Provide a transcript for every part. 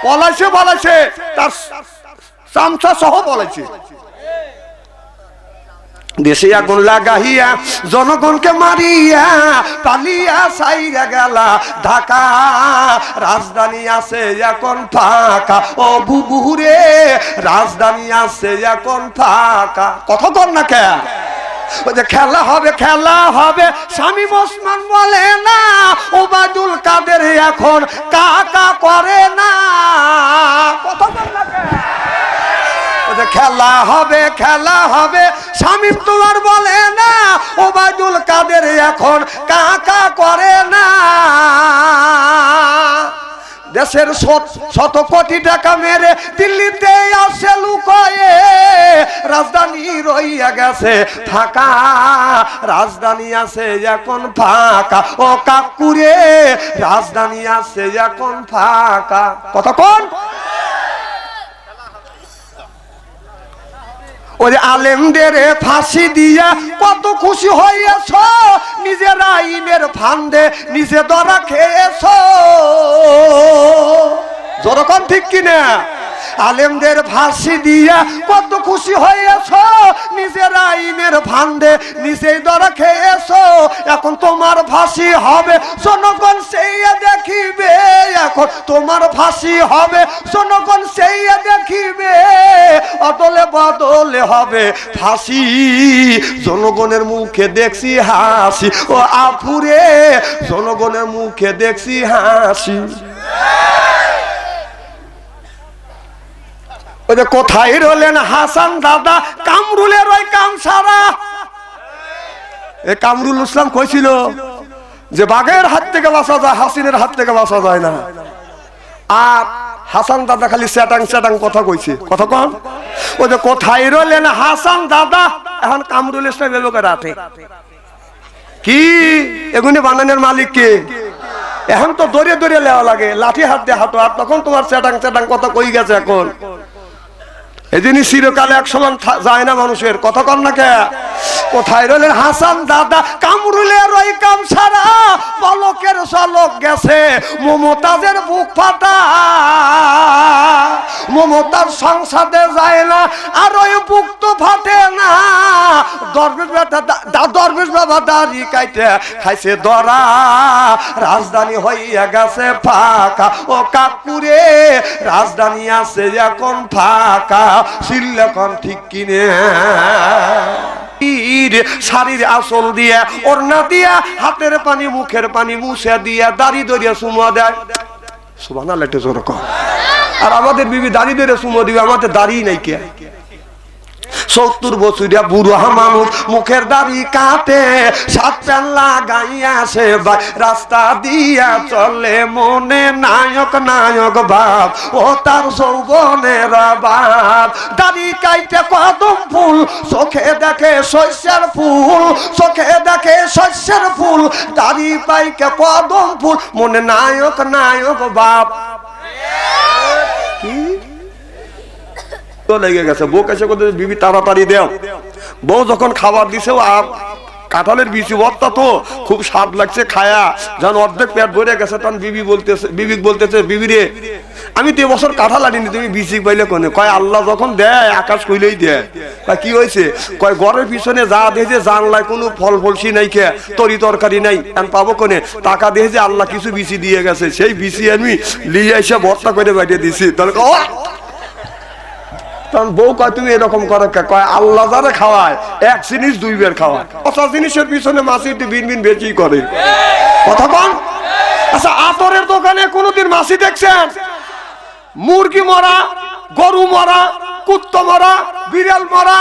পলাইছে বলেছে, তার চামচা সহ বলেছে। দেশে আগুন লাগাইয়া জনগণকে মারিয়া পালিয়া সাইরা গেলা ঢাকা, রাজধানী আছে এখন ফাঁকা। ও বুবুরে রাজধানী আছে এখন ফাঁকা। কথা কর না কে? ওই যে খেলা হবে খেলা হবে, শামীম ওসমান বলে না, ওবায়দুল কাদের এখন কাকা করে না। কথা কর না কে? খেলা হবে খেলা হবে, শামীম তোমার বলে না, ওবায়দুল কাদের এখন কাকা করে না। দেশের শত কোটি টাকা মেরে দিল্লিতে আসে লুকোয়ে, রাজধানী রইয়া গেছে ফাঁকা, রাজধানী আছে এখন ফাঁকা। ও কাকুরে রাজধানী আছে এখন ফাঁকা। কথা কোন? ওই আলেমদের ফাঁসি দিয়া কত খুশি হইয়াছ, নিজের আইনের ফান্দে নিজে ধরা খেয়েছ। যখন ঠিক কিনা? আলেমদের ফাঁসি দিয়া কত খুশি হয়েছ, নিজের আইনের ফান্দে নিজেই ধরা খেয়েছ। এখন তোমার ফাঁসি হবে জনগণ সেই দেখিবে, এখন তোমার ফাঁসি হবে জনগণ সেই দেখিবে। অদলে বদলে হবে ফাঁসি, জনগণের মুখে দেখছি হাসি। ও আফুরে জনগণের মুখে দেখছি হাসি। কোথায় রলেন হাসান দাদা, কামরুলের ওই কাম সারা। এ কামরুল ইসলাম কইছিল যে বাঘের হাত থেকে বাঁচা যায়, হাসিনের হাত থেকে বাঁচা যায় না। আর হাসান দাদা খালি চ্যাটাং চ্যাটাং কথা কইছে। কথা কন? ওই যে কোথায় রলেন হাসান দাদা, এখন কামরুল ইসলাম এলোকে রাতে কি এগুনি বানানের মালিক কে? এখন তো দড়িয়ে দড়িয়ে লেওয়া লাগে, লাঠি হাত দিয়ে হাঁটো। আর তখন তোমার চ্যাটাং চ্যাটাং কথা কই গেছে এখন। এই জিনিস চিরকালে এক সমান যায় না মানুষের। কথা কন না কে? কোথায় রইলেন হাসান দাদা, কামরুলের ওই কাম সারা, পলকের চলক গেছে মমতাজের বুক ফাটা। মমতার সংসদে যায় না, আর ওই বুক তো ফাটে না। দরবেশ বাবা দাড়ি কাইটে খাইছে ধরা, রাজধানী হইয়া গেছে ফাঁকা। ও কাকুরে রাজধানী আছে এখন ফাঁকা। সিল্লেখন ঠিক কিনে শাড়ির আসল দিয়া, ওড়না দিয়া, হাতের পানি মুখের পানি মুছে দিয়া, দাড়ি দরিয়া চুমা দেয়। সুবহানাল্লাহ একটু জোরে কর। আর আমাদের বিবি দাড়ি দরিয়া চুমা দিবে, আমাদের দাড়ি নাই কে? 70 বছরিয়া বুড়া মানুষ মুখের দাড়ি কাটে, সাত প্যান লাগাইয়া সে রাস্তা দিয়া চলে, মনে নায়ক নায়ক ভাব, ও তার যৌবনের ভাব। দাড়ি কাইটে কদম ফুল, চোখে দেখে শস্যের ফুল, চোখে দেখে শস্যের ফুল, দাড়ি পাইকে কদম ফুল, মনে নায়ক নায়ক ভাব। কি লেগে গেছে? বউ কাছে বিবি তাড়াতাড়ি দেও। বউ যখন খাবার দিছে, কাঁঠালের বিচি ভর্তা তো খুব স্বাদ লাগছে খায়া, যখন অর্ধেক পেট ভরে গেছে তখন বিবি বলতেছে বিবি রে, আমি তো এবছর কাঁঠাল আনিনি, তুমি বিচি পাইলে কোনে? কয় আল্লাহ যখন দেয় আকাশ কইলেই দেয়। কয় কি হয়েছে? কয় ঘরের পিছনে যা দেখে জানলায় কোনো ফল ফলসি নাই, কে তরি তরকারি নাই, আমি পাবো কোনে? টাকা দিয়ে যে আল্লাহ কিছু বিচি দিয়ে গেছে, সেই বিচি আমি লিয়ে এসে ভর্তা করে বাইরে দিছি। তাহলে তখন বউ কয় তুমি এরকম করো কে? কয় আল্লাহ যারা খাওয়ায় এক জিনিস 2 বের খাওয়ায়, 50 জিনিসের পিছনে মাছি বিন বিন বেচি করে। কথা কন? আচ্ছা, আতরের দোকানে কোনোদিন মাছি দেখছেন? মুরগি মরা, গরু মরা, কুত্তা মরা, বিড়াল মরা,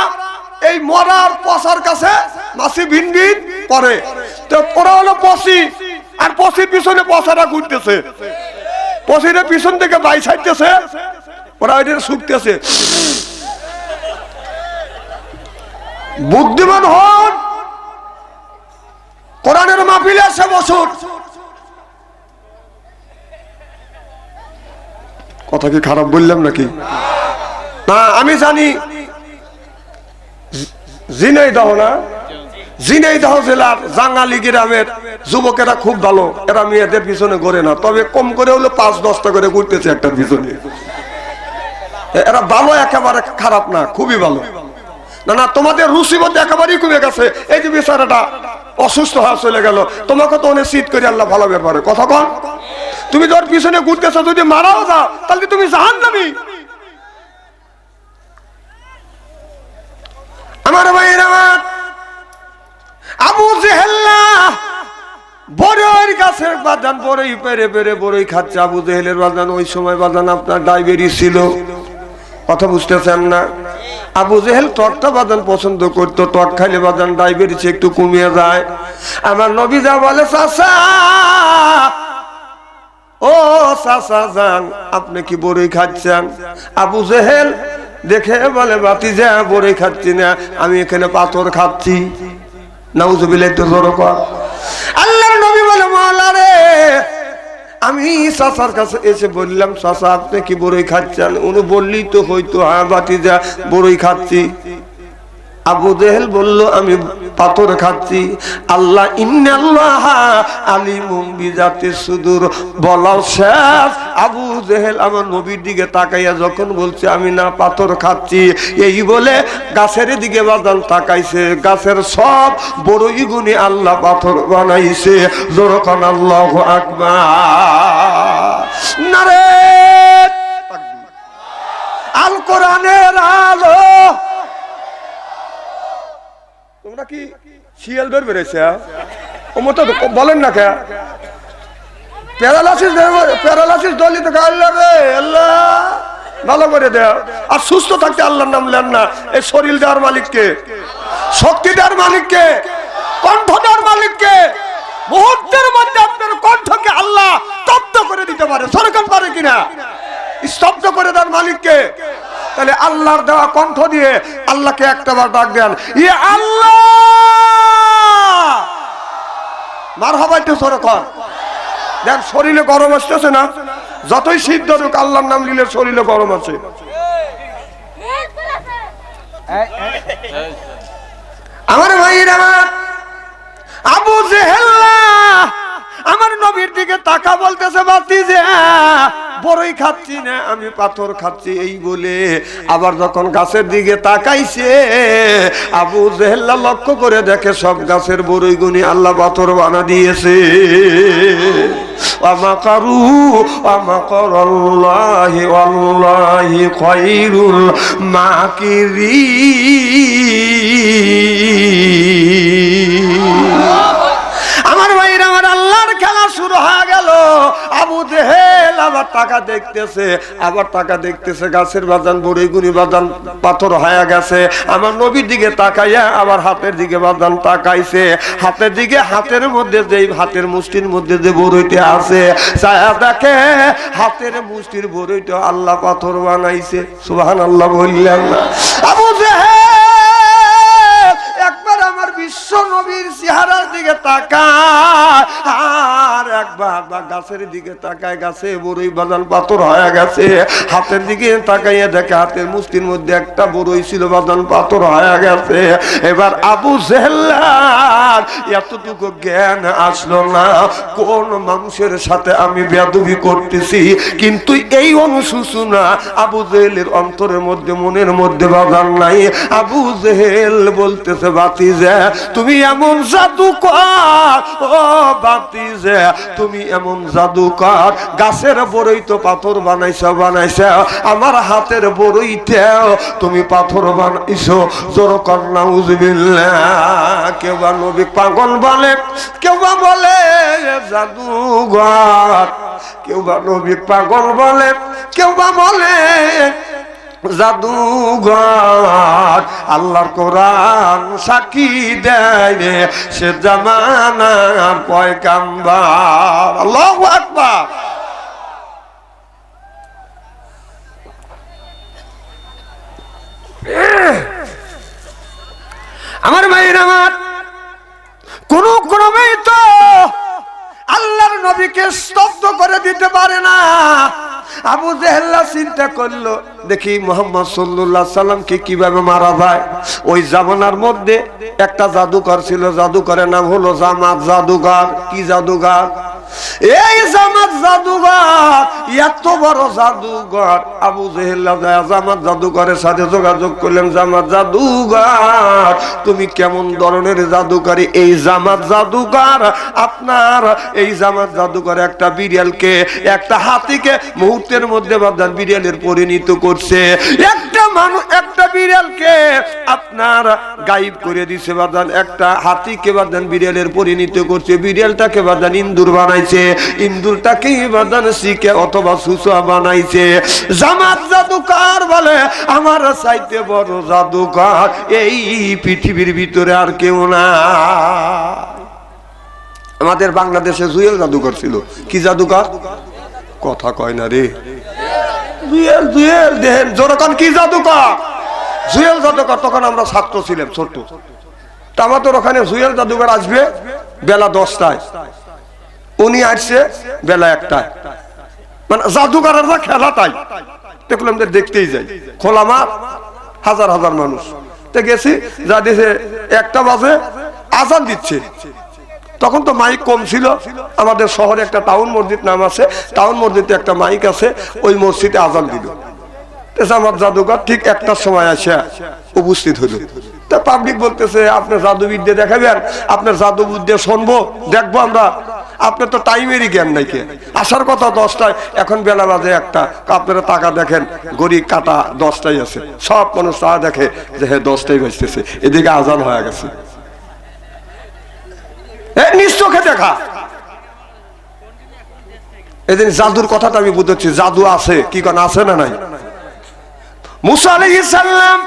এই মরার পচার কাছে মাছি ভিন ভিন করে। তো ওরা হলো পচি, আর পচির পিছনে পচারা ঘুরতেছে, পচির পিছন থেকে বাই ছাড়তেছে, ওরা ওইটা শুকতেছে। বুদ্ধিমান হন, কোরআনের মাহফিলে এসে বসুন। কথা কি খারাপ বললাম নাকি? না, আমি জানি ঝিনাইদহ না, ঝিনাইদহ জেলার জাঙ্গালি গ্রামের যুবকেরা খুব ভালো, এরা মেয়েদের পিছনে ঘোরে না, তবে কম করে হলো 5-10টা করে ঘুরতেছে একটা পিছনে। এরা ভালো, একেবারে খারাপ না, খুবই ভালো। না না, তোমাদের রুচিবোধ একেবারেই কমে গেছে। এই যে বেচারাটা অসুস্থ হয়ে চলে গেল, তোমাকে তো অনেক শীত করে আল্লাহ ভালো ব্যাপারে কথা কন। তুমি তোর পিছনে ঘুরতেছ, যদি মারাও যাও তাহলে তুমি জাহান্নামী। আমার ভাইয়ের আমার, আবু জেহেল বড়ই গাছের বাদান বড়ই পেরে পেরে বড়ই খাচ্ছে। আবু জেহেলের বাদান ওই সময় বাদান আপনার ডায়াবেটিস ছিল, কথা বুঝতেছেন না? আবু জেহেল টকটা বাদান পছন্দ করতো, টক খাইলে বাদান ডায়াবেটিস একটু কমিয়ে যায়। আমার নবী যা বলে, চাচা ও চাচা যান, আপনি কি বড়ই খাচ্ছেন? আবু জেহেল দেখে বলে, ভাতিজা বড়ই খাচ্ছি না, আমি এখানে পাথর খাচ্ছি। নাউজুবিল্লাহ, একটু জোরে কর। আল্লাহর নবী বলে, মাওলা রে, আমি চাচার কাছে এসে বললাম, চাচা আপনি কি বড়ই খাচ্ছেন? উনি বললি তো হয়তো, হ্যাঁ ভাতিজা বড়ই খাচ্ছি। আবু জেহেল বলল, আমি পাথর খাচ্ছি। আল্লাহ ইন্নাল্লাহ আলিমুম বিজাতিস সুদূর বলার শেষ। আবু জেহেল আমার নবীর দিকে তাকাইয়া যখন বলছে আমি না পাথর খাচ্ছি, এই বলে গাছের দিকে বাদান তাকাইছে, গাছের সব বড়ই গুণে আল্লাহ পাথর বানাইছে। জোরকান আল্লাহু আকবার, নারে তাকবীর। আল কোরআনের আলো। তোমরা কি শিয়াল বের বেড়েছে? ও মতো বলেন না কে? প্যারালাইসিস দলিত আল্লাহ রে, আল্লাহ ভালো করে দেয়। আর সুস্থ থাকতে আল্লাহর নাম নেন না। এই শরীর দেওয়ার মালিককে, শক্তি দেওয়ার মালিককে, কণ্ঠ দেওয়ার মালিককে। মুহূর্তের মধ্যে আপনার কণ্ঠকে আল্লাহ স্তব্ধ করে দিতে পারে। সরকার পারে কিনা? স্তব্ধ করে দেওয়ার মালিককে। তাহলে আল্লাহর দেওয়া কণ্ঠ দিয়ে আল্লাহকে একটাবার ডাক দেন, ইয়ে আল্লাহ। মারহাবা, একটু জোরে কর। দেন শরীরে গরম আসতেছে না? যতই শীত ধরুক আল্লাহর নাম নিলে শরীরে গরম আছে। আমার ভাইরা, আবু জেহেল আমার নবীর দিকে তাকা বলতেছে, ভাতিজা বড়ই খাচ্ছি না, আমি পাথর খাচ্ছি। এই বলে আবার যখন গাছের দিকে তাকাইছে, আবু জেহেল লক্ষ্য করে দেখে সব গাছের বড়ই গুনি আল্লাহ পাথর বানা দিয়েছে। ওয়ামাকারু ওয়ামাকারাল্লাহি ওয়াল্লাহি খায়রুল মাকিরিন। আমার ভাইরা, আমার আল্লাহর খেলা শুরু হয়ে গেল। আবু জেহেল আবার টাকা দেখতেছে, আবার টাকা দেখতেছে, গাছের বাদান বড়ই গুনি বাদান পাথর হয়ে গেছে। আমার নবীর দিকে তাকাইয়া আবার হাতের দিকে বাদান তাকাইছে। হাতের দিকে, হাতের মধ্যে যেই হাতের মুষ্টির মধ্যে যে বড়ইটা আছে, ছায়া দেখে হাতের মুষ্টির বড়ইটা আল্লাহ পাথর বানাইছে। সুবহানাল্লাহ বললেন না? আবু জেহেল একবার আমার বিশ্ব নবীর চেহারার দিকে তাকায়, আর একবার গাছের দিকে তাকায়, গাছে বড়ই বাদান পাথর হয়ে গেছে। হাতের দিকে তাকাইয়া দেখে হাতের মুষ্টির মধ্যে একটা বড়ই ছিল, বাদান পাথর হয়ে গেছে। এবার আবু জেহেল এতটুকু জ্ঞান আসলো না, কোন মানুষের সাথে আমি বেয়াদবি করতেছি। কিন্তু এই অনুশোচনা আবু জেহেলের অন্তরের মধ্যে, মনের মধ্যে বাদান নাই। আবু জেহেল বলতেছে, ভাতিজা তুমি এমন জাদুকর, ও ভাতিজা তুমি এমন জাদুকর, গাছের বড়ই তো পাথর বানাইছো, আমার হাতের বড়ইতেও তুমি পাথর বানাইছো। জোরে কর নাউজুবিল্লাহ। কেউ বা নবী পাগল বলে, কেউ বা বলে জাদুকর, কেউ বা নবী পাগল বলে, কেউ বা বলে জাদুঘর। আল্লাহর কোরআন সাক্ষী দেয়, সে জামানার পয়গাম্বর। আল্লাহু আকবার। আমার ভাইয়ের, আমার কোন ক্রমেই তো আল্লাহর নবীকে স্তব্ধ করে দিতে পারে না। আবু জেহেল চিন্তা করলো দেখি মুহাম্মদ সাল্লাল্লাহু আলাইহি সাল্লামকে কিভাবে মারা যায়। ওই জামানার মধ্যে একটা জাদুকর ছিল, জাদুকরের নাম হলো জামাত জাদুকর। কি জাদুকর? এই জামাত জাদুকর, এত বড় জাদুকর। আবু জেহেল জামাত জাদুকরের সাথে যোগাযোগ করলেন, জামাত জাদুকর তুমি কেমন ধরনের জাদুকারী? এই জামাত জাদুকর আপনার এই জামাত জাদুকর একটা বিড়ালকে, একটা হাতিকে মুহূর্তের মধ্যে বাদান বিড়ালের পরিণত করছে। একটা মানুষ, একটা বিড়ালকে আপনার গায়েব করে দিছে বাদান, একটা হাতিকে বাদান বিড়ালের পরিণত করছে, বিড়ালটাকে বাদান ইন্দুর বানাইছে, ইন্দুরটাকে বাদান শিকে অথবা সুসা বানাইছে। জামাত জাদুকর বলে আমার চাইতে বড় জাদুকর এই পৃথিবীর ভিতরে আর কেউ না। আমাদের বাংলাদেশে জুয়েল জাদুকর ছিল। কি জাদুকর? কথা কয় না রে। জুয়েল জুয়েল দেন যখন কি জাদুকর? জুয়েল জাদুকর। তখন আমরা ছাত্র ছিলাম, ছোট্ট। আমাদের ওখানে জুয়েল জাদুকর আসবে বেলা 10টায়, উনি আসছে বেলা 1টায়। মানে জাদুকরের যা খেলা তাই দেখলাম, দেখতেই যাই, খোলা মাঠ, হাজার হাজার মানুষ। তো গেছি, যা দিছে 1টা বাজে, আজান দিচ্ছে। তখন তো মাইক কম ছিল। আমাদের শহরে একটা টাউন মসজিদ নাম আছে, টাউন মসজিদে একটা মাইক আছে, ওই মসজিদে আজান দিল। জামাত জাদুকর ঠিক 1টার সময় আসে উপস্থিত হলো। তা পাবলিক বলতেছে আপনি জাদুবিদ্যা দেখাবেন, আপনার জাদুবিদ্যা শুনবো, দেখবো আমরা। আপনার তো টাইমেরই জ্ঞান নাই, কে আসার কথা 10টায়, এখন বেলা বাজে 1টা। আপনারা টাকা দেখেন, গড়ি কাটা 10টায় আছে। সব মানুষ তা দেখে যে হ্যাঁ 10টায় বাজতেছে, এদিকে আজান হয়ে গেছে। নিজ চোখে দেখা। এদিন জাদুর কথাটা আমি বুঝেছি, জাদু আছে। কি কোন আছে না নাই? মুসা আলাইহিস সালাম,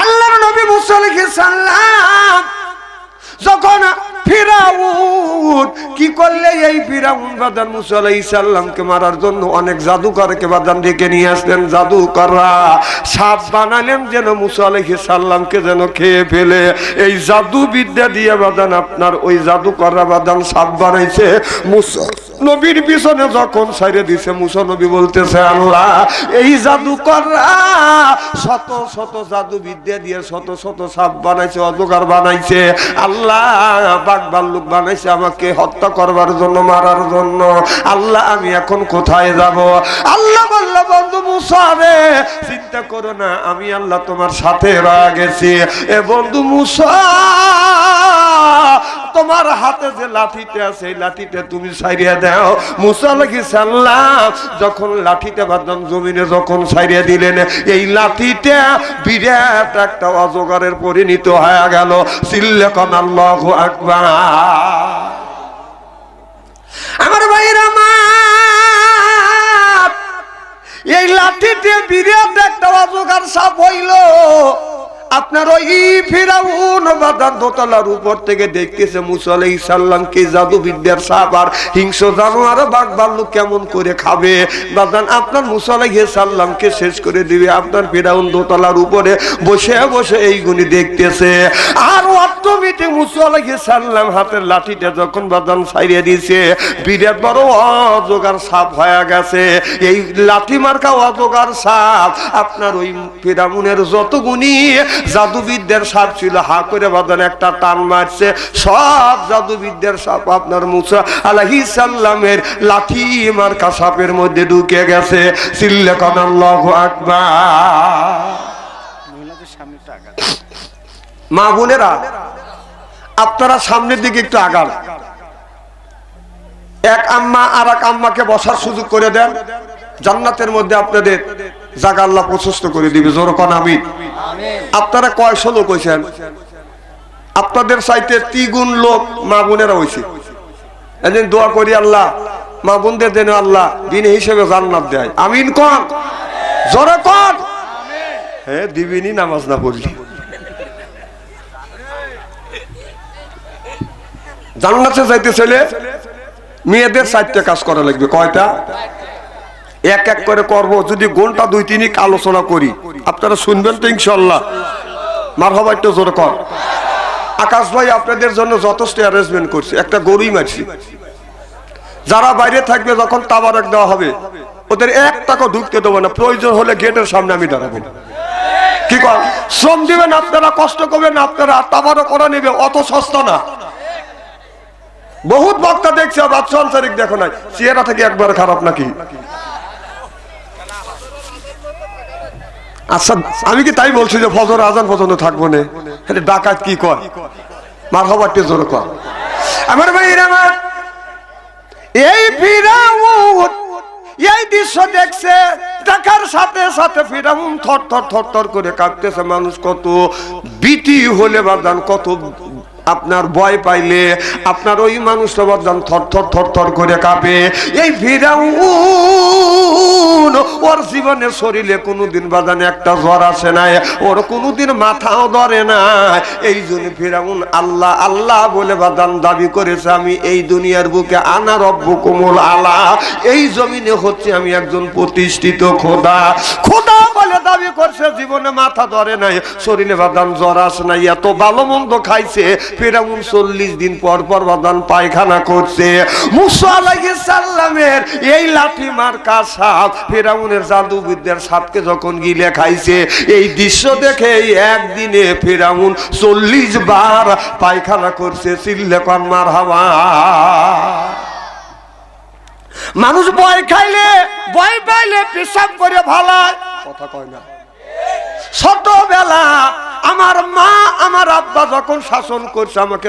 আল্লাহর নবী মুসা আলাইহিস সালাম যখন ফিরাউন কি করলে, এই ফিরাউন বাদান মুসা আলাইহিস সালামকে মারার জন্য অনেক জাদুকরকে বাদান ডেকে নিয়ে আসলেন। জাদুকররা সাপ বানালেন যেন মুসা আলাইহিস সালামকে যেন খেয়ে ফেলে। এই জাদু বিদ্যা দিয়ে বাদান আপনার ওই জাদুকররা বাদান সাপ বানাইছে। মুসা নবীর পিছনে যখন ছাইরে দিছে, মুসা নবী বলতেছে আল্লাহ, এই জাদুকররা শত শত জাদু বিদ্যা দিয়ে শত শত সাপ বানাইছে, অজগর বানাইছে, আল্লাহ বাঘ ভাল্লুক বানাইছে আমাকে হত্যা করবার জন্য, মারার জন্য। আল্লাহ আমি এখন কোথায় যাব? আল্লাহ বলল বন্ধু মুসা রে চিন্তা করো না, আমি আল্লাহ তোমার সাথে রয়ে গেছি। এ বন্ধু মুসা, তোমার হাতে যে লাঠিটা আছে এই লাঠিটা তুমি ছাইরিয়া দাও। মুসা আলাইহিস সালাম যখন লাঠিটা বাদান জমিনে যখন ছাইরিয়া দিলেন, এই লাঠিটা বিরাট একটা অজগরের পরিণত হয়ে গেল। সিল্লাকান আল্লাহু আকবার। আমার ভাইরা আমার, এই লাঠিতে বিরাট একটা অজগর সাপ হইল। আপনার ওই ফিরাউন বাদার দোতলার উপর থেকে দেখতেছে মুসা আলাইহিস সালামকে জাদু বিদ্যার সাপ আর হিংস্র জানোয়ার বাঘ ভাল্লুক কেমন করে খাবে বাদান, আপনার মুসা আলাইহিস সালামকে শেষ করে দিবে। আপনার ফিরাউন দোতলার উপরে বসে বসে এইগুলি দেখতেছে। আর অটোমেটিক মুসা আলাইহিস সালাম হাতের লাঠিটা যখন বাদান ছাইড়িয়ে দিয়েছে, বিরাট বড় অজগর সাপ হয়ে গেছে। এই লাঠি মার্কা অজগর সাপ আপনার ওই ফিরাউনের যতগুনি জাদুবিদ্যার সাপ ছিল, হা করে বাদান একটা টান মারছে, সব জাদুবিদ্যার সাপ আপনার মুসা আলাইহিস সালামের লাঠি মার্কা সাপের মধ্যে ঢুকে গেছে। সিল্লাকান আল্লাহু আকবার। মা বোনেরা আপনারা সামনের দিকে একটু আগান। এক আম্মা আর এক আম্মাকে বসার সুযোগ করে দেন, জান্নাতের মধ্যে আপনাদের জায়গা আল্লাহ প্রশস্ত করে দিবে। জোর কোন আমিন। আপনারা কয়শো লোক হয়েছেন? আপনাদের চাইতে 3 গুণ লোক মা বোনেরা হয়েছে। এদিন দোয়া করি আল্লাহ মা বোনদের যেন আল্লাহ দিন হিসেবে জান্নাত দেয়। আমিন কোন? জোরে কোন? হ্যাঁ দিবিনি নামাজ না পড়লি। জান্নাতে যাইতে চলে মেয়েদের 4টা কাজ করা লাগবে। কয়টা? এক এক করে করব। যদি ঘন্টা 2-3 আলোচনা করি আপনারা শুনবেন তো ইনশাআল্লাহ। মারহাবা একটু জোরে কর। আকাশ ভাই আপনাদের জন্য যথেষ্ট অ্যারেঞ্জমেন্ট করছি, একটা গরুই মারছি। যারা বাইরে থাকবে যখন তাবারক দেওয়া হবে ওদের 1 টাকা ঢুকতে দেবো না, প্রয়োজন হলে গেটের সামনে আমি দাঁড়াবো। কি কর, শ্রম দিবেন আপনারা, কষ্ট করবেন আপনারা, তাবারক করা নেবে, অত সস্তা না। বহুত বক্তা দেখছে বাদশাহ শরীফ দেখো নাই, চেহারা থেকে একবার খারাপ নাকি? আচ্ছা আমি কি তাই বলছি যে ফজর আজান পর্যন্ত থাকবো না? ডাকাত কি কয়, মারহাবাটি জোর কর। আমার ভাইরা আমার, এই ফিরাউন এই দৃশ্য দেখছে, দেখার সাথে সাথে ফিরাউন থর থর থর থর করে কাঁপতেছে। মানুষ কত বিটি হলে বাদান, কত আপনার ভয় পাইলে আপনার ওই মানুষটা বাদান থর থর থর থর করে কাঁপে। এই ফিরাউন ওর জীবনের শরীরে কোনোদিন বাদান একটা জ্বর আসে নাই, ওর কোনোদিন মাথাও ধরে না। এই জন্য ফিরাউন আল্লাহ আল্লাহ বলে বাদান দাবি করেছে, আমি এই দুনিয়ার বুকে আনা রব্বুকুমুল আলা, এই জমিনে হচ্ছে আমি একজন প্রতিষ্ঠিত খোদা। খোদা বলে দাবি করছে, জীবনে মাথা ধরে নাই, শরীরে বাদান জ্বর আসে নাই, এত ভালো মন্দ খাইছে। ফিরাউন 40 দিন পর পর বাদান পায়খানা করছে। মুসা আলাইহিস সালামের এই লাঠি মার্কা সাপ ফিরাউনের জাদুবিদ্যার সাপকে যখন গিলে খাইছে, এই দৃশ্য দেখে একদিনে ফিরাউন 40 বার পায়খানা করছে। চিল্লে কোন মারহাবা। মানুষ ভয় খাইলে, ভয় পাইলে পেশাব করে ভালায়, কথা কয় না। ছোটবেলা আমার মা আমার আব্বা যখন শাসন করছে আমাকে